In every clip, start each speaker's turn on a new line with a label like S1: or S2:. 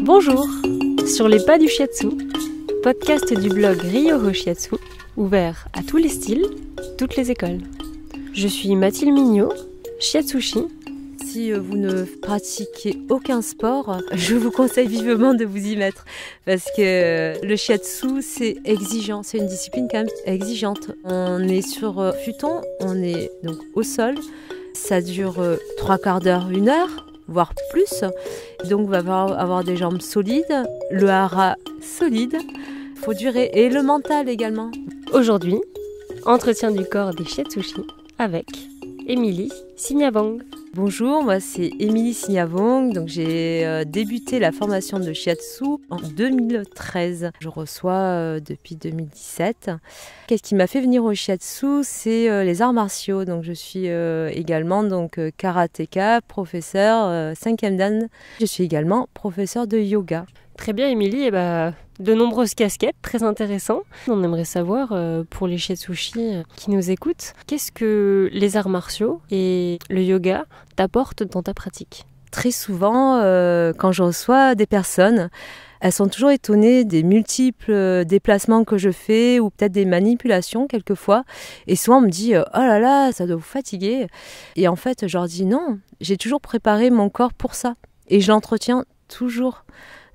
S1: Bonjour, sur les pas du shiatsu, podcast du blog Ryoho Shiatsu, ouvert à tous les styles, toutes les écoles. Je suis Mathilde Mignot, shiatsushi. Si vous ne pratiquez aucun sport, je vous conseille vivement de vous y mettre parce que le shiatsu c'est exigeant, c'est une discipline quand même exigeante. On est sur futon, on est donc au sol, ça dure 3/4 d'heure, 1 heure, voire plus. Donc on va avoir des jambes solides, le hara solide, il faut durer et le mental également. Aujourd'hui, entretien du corps des shiatsushi avec Émilie Signavong. Bonjour, moi c'est Émilie Signavong, donc j'ai débuté la formation de shiatsu en 2013. Je reçois depuis 2017. Qu'est-ce qui m'a fait venir au shiatsu? C'est les arts martiaux. Donc je suis également karatéka, professeur 5e dan. Je suis également professeur de yoga. Très bien Émilie, de nombreuses casquettes, très intéressant. On aimerait savoir, pour les shiatsushi qui nous écoutent, qu'est-ce que les arts martiaux et le yoga t'apportent dans ta pratique? Très souvent, quand je reçois des personnes, elles sont toujours étonnées des multiples déplacements que je fais ou peut-être des manipulations quelquefois. Et souvent on me dit « Oh là là, ça doit vous fatiguer ». Et en fait, je leur dis « Non, j'ai toujours préparé mon corps pour ça. Et je l'entretiens toujours ».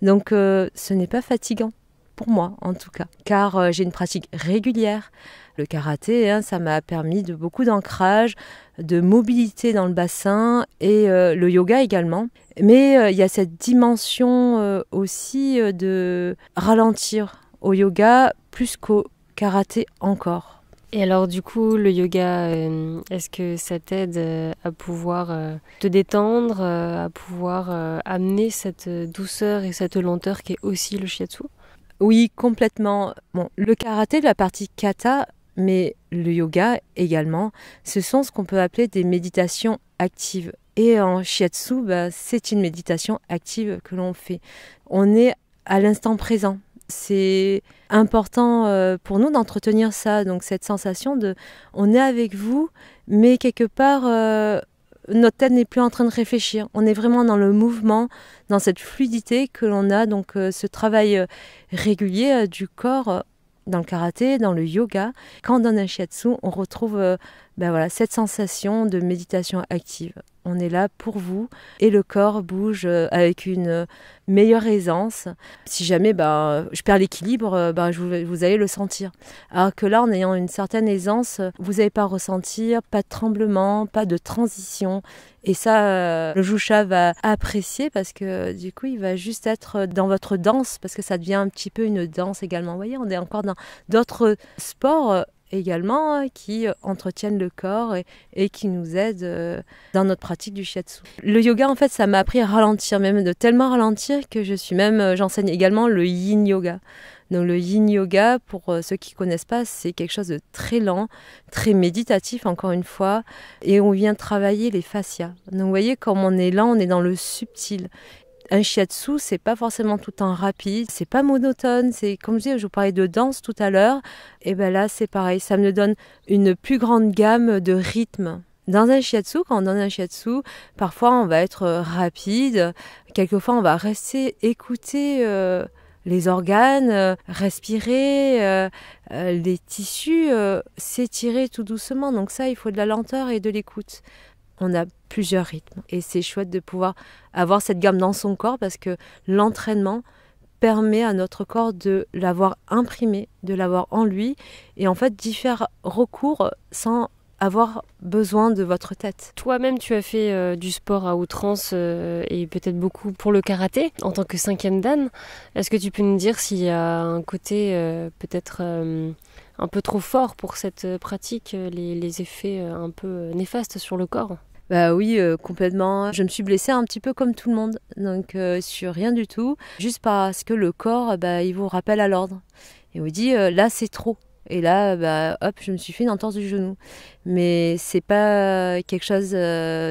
S1: Donc ce n'est pas fatigant, pour moi en tout cas, car j'ai une pratique régulière. Le karaté, ça m'a permis de beaucoup d'ancrage, de mobilité dans le bassin et le yoga également. Mais il y a cette dimension aussi de ralentir au yoga plus qu'au karaté encore. Et alors du coup, le yoga, est-ce que ça t'aide à pouvoir te détendre, à pouvoir amener cette douceur et cette lenteur qui est aussi le shiatsu? Oui, complètement. Bon, le karaté, la partie kata, mais le yoga également, ce sont ce qu'on peut appeler des méditations actives. Et en shiatsu, c'est une méditation active que l'on fait. On est à l'instant présent. C'est important pour nous d'entretenir ça, donc cette sensation de on est avec vous, mais quelque part notre tête n'est plus en train de réfléchir. On est vraiment dans le mouvement, dans cette fluidité que l'on a, donc ce travail régulier du corps dans le karaté, dans le yoga. Quand on donne un shiatsu, on retrouve cette sensation de méditation active. On est là pour vous et le corps bouge avec une meilleure aisance. Si jamais je perds l'équilibre, vous allez le sentir. Alors que là, en ayant une certaine aisance, vous n'allez pas ressentir, pas de tremblement, pas de transition. Et ça, le jusha va apprécier parce que du coup, il va juste être dans votre danse parce que ça devient un petit peu une danse également. Vous voyez, on est encore dans d'autres sports également qui entretiennent le corps et qui nous aident dans notre pratique du shiatsu. Le yoga, en fait, ça m'a appris à ralentir, même de tellement ralentir que j'enseigne également le yin yoga. Donc le yin yoga, pour ceux qui ne connaissent pas, c'est quelque chose de très lent, très méditatif encore une fois, et on vient travailler les fascias. Donc vous voyez, comme on est là, on est dans le subtil. Un shiatsu, c'est pas forcément tout le temps rapide, c'est pas monotone, c'est comme je vous parlais de danse tout à l'heure, et là c'est pareil, ça me donne une plus grande gamme de rythmes. Dans un shiatsu, quand on donne un shiatsu, parfois on va être rapide, quelquefois on va rester écouter les organes, respirer, les tissus, s'étirer tout doucement. Donc ça, il faut de la lenteur et de l'écoute. On a plusieurs rythmes et c'est chouette de pouvoir avoir cette gamme dans son corps parce que l'entraînement permet à notre corps de l'avoir imprimé, de l'avoir en lui et en fait d'y faire recours sans avoir besoin de votre tête. Toi-même, tu as fait du sport à outrance et peut-être beaucoup pour le karaté en tant que 5e dan. Est-ce que tu peux nous dire s'il y a un côté peut-être un peu trop fort pour cette pratique, les effets un peu néfastes sur le corps? Oui, complètement. Je me suis blessée un petit peu comme tout le monde, donc sur rien du tout, juste parce que le corps, il vous rappelle à l'ordre. Et vous dit, là c'est trop. Et là, je me suis fait une entorse du genou. Mais c'est pas quelque chose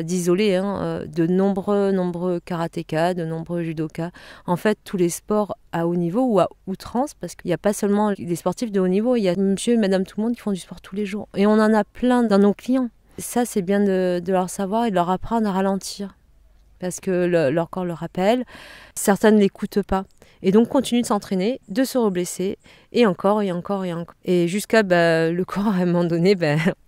S1: d'isolé. De nombreux karatékas, de nombreux judokas. En fait, tous les sports à haut niveau ou à outrance, parce qu'il n'y a pas seulement des sportifs de haut niveau, il y a monsieur et madame tout le monde qui font du sport tous les jours. Et on en a plein dans nos clients. Ça, c'est bien de leur savoir et de leur apprendre à ralentir.
S2: parce que leur corps le rappelle. Certains ne l'écoutent pas. Et donc, continuent de s'entraîner, de se reblesser, et encore, et encore, et encore. Et jusqu'à le corps, à un moment donné,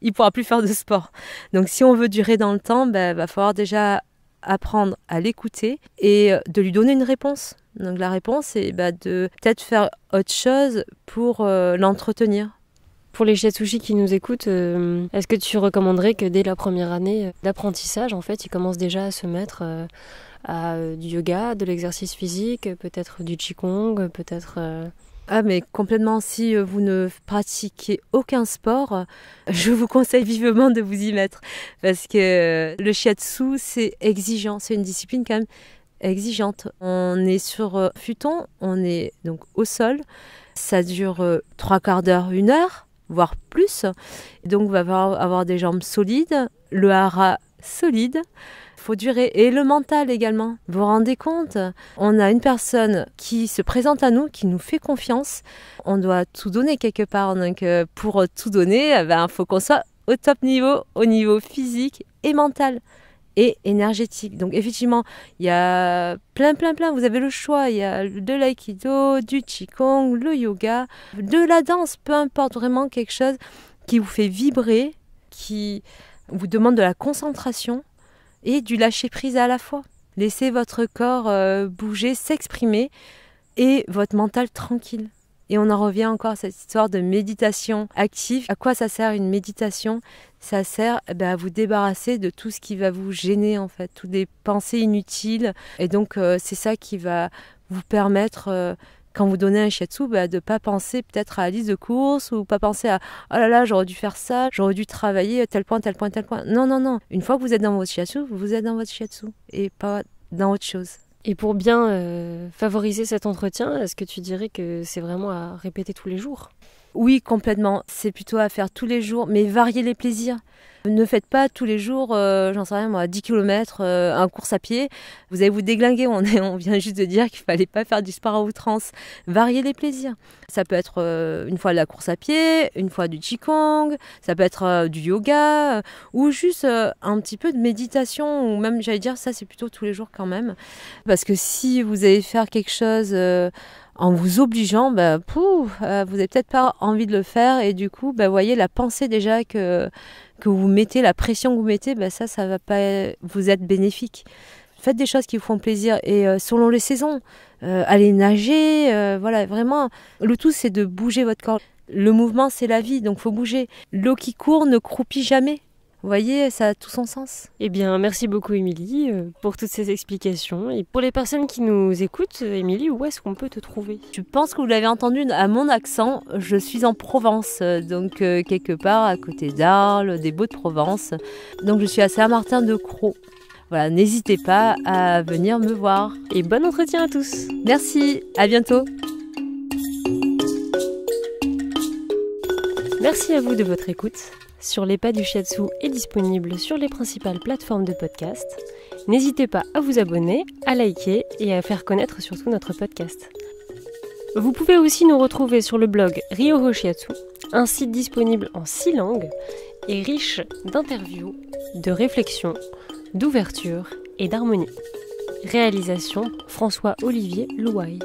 S2: il ne pourra plus faire de sport. Donc, si on veut durer dans le temps, va falloir déjà apprendre à l'écouter et de lui donner une réponse. Donc, la réponse, c'est de peut-être faire autre chose pour l'entretenir.
S1: Pour les shiatsushi qui nous écoutent, est-ce que tu recommanderais que dès la première année d'apprentissage, en fait, ils commencent déjà à se mettre à du yoga, de l'exercice physique, peut-être du qigong, peut-être...
S2: Ah mais complètement, si vous ne pratiquez aucun sport, je vous conseille vivement de vous y mettre. Parce que le shiatsu, c'est exigeant, c'est une discipline quand même exigeante. On est sur futon, on est donc au sol, ça dure 3/4 d'heure, 1 heure, voire plus. Donc on va avoir des jambes solides, le hara solide. Faut durer. Et le mental également. Vous vous rendez compte ? On a une personne qui se présente à nous, qui nous fait confiance. On doit tout donner quelque part. Donc pour tout donner, faut qu'on soit au top niveau, au niveau physique et mental et énergétique. Donc effectivement, il y a plein. Vous avez le choix. Il y a de l'aïkido, du qigong, le yoga, de la danse. Peu importe, vraiment quelque chose qui vous fait vibrer, qui vous demande de la concentration et du lâcher-prise à la fois. Laissez votre corps bouger, s'exprimer et votre mental tranquille. Et on en revient encore à cette histoire de méditation active. À quoi ça sert une méditation ? Ça sert à vous débarrasser de tout ce qui va vous gêner en fait, toutes les pensées inutiles. Et donc c'est ça qui va vous permettre... quand vous donnez un shiatsu, de ne pas penser peut-être à la liste de courses ou pas penser à « oh là là, j'aurais dû faire ça, j'aurais dû travailler tel point. » Non. Une fois que vous êtes dans votre shiatsu, vous êtes dans votre shiatsu et pas dans autre chose.
S1: Et pour bien favoriser cet entretien, est-ce que tu dirais que c'est vraiment à répéter tous les jours ?
S2: Oui, complètement. C'est plutôt à faire tous les jours, mais varier les plaisirs. Ne faites pas tous les jours, j'en sais rien moi, 10 km, en course à pied. Vous allez vous déglinguer. On vient juste de dire qu'il ne fallait pas faire du sport à outrance. Varier les plaisirs. Ça peut être une fois de la course à pied, une fois du qigong, ça peut être du yoga, ou juste un petit peu de méditation, ou même, j'allais dire, ça c'est plutôt tous les jours quand même. Parce que si vous allez faire quelque chose... en vous obligeant, vous n'avez peut-être pas envie de le faire et du coup, voyez la pensée déjà que vous mettez, la pression que vous mettez, ça va pas vous être bénéfique. Faites des choses qui vous font plaisir et selon les saisons, allez nager, voilà, vraiment. Le tout, c'est de bouger votre corps. Le mouvement, c'est la vie, donc faut bouger. L'eau qui court ne croupit jamais. Vous voyez, ça a tout son sens.
S1: Eh bien, merci beaucoup, Émilie, pour toutes ces explications. Et pour les personnes qui nous écoutent, Émilie, où est-ce qu'on peut te trouver ?
S2: Je pense que vous l'avez entendu à mon accent. Je suis en Provence, donc quelque part à côté d'Arles, des Baux-de-Provence. Donc, je suis à Saint-Martin-de-Crau. Voilà, n'hésitez pas à venir me voir.
S1: Et bon entretien à tous.
S2: Merci, à bientôt.
S1: Merci à vous de votre écoute. Sur les pas du shiatsu est disponible sur les principales plateformes de podcast. N'hésitez pas à vous abonner, à liker et à faire connaître surtout notre podcast. Vous pouvez aussi nous retrouver sur le blog Ryoho Shiatsu, un site disponible en 6 langues et riche d'interviews, de réflexions, d'ouverture et d'harmonie. Réalisation François-Olivier Louaille.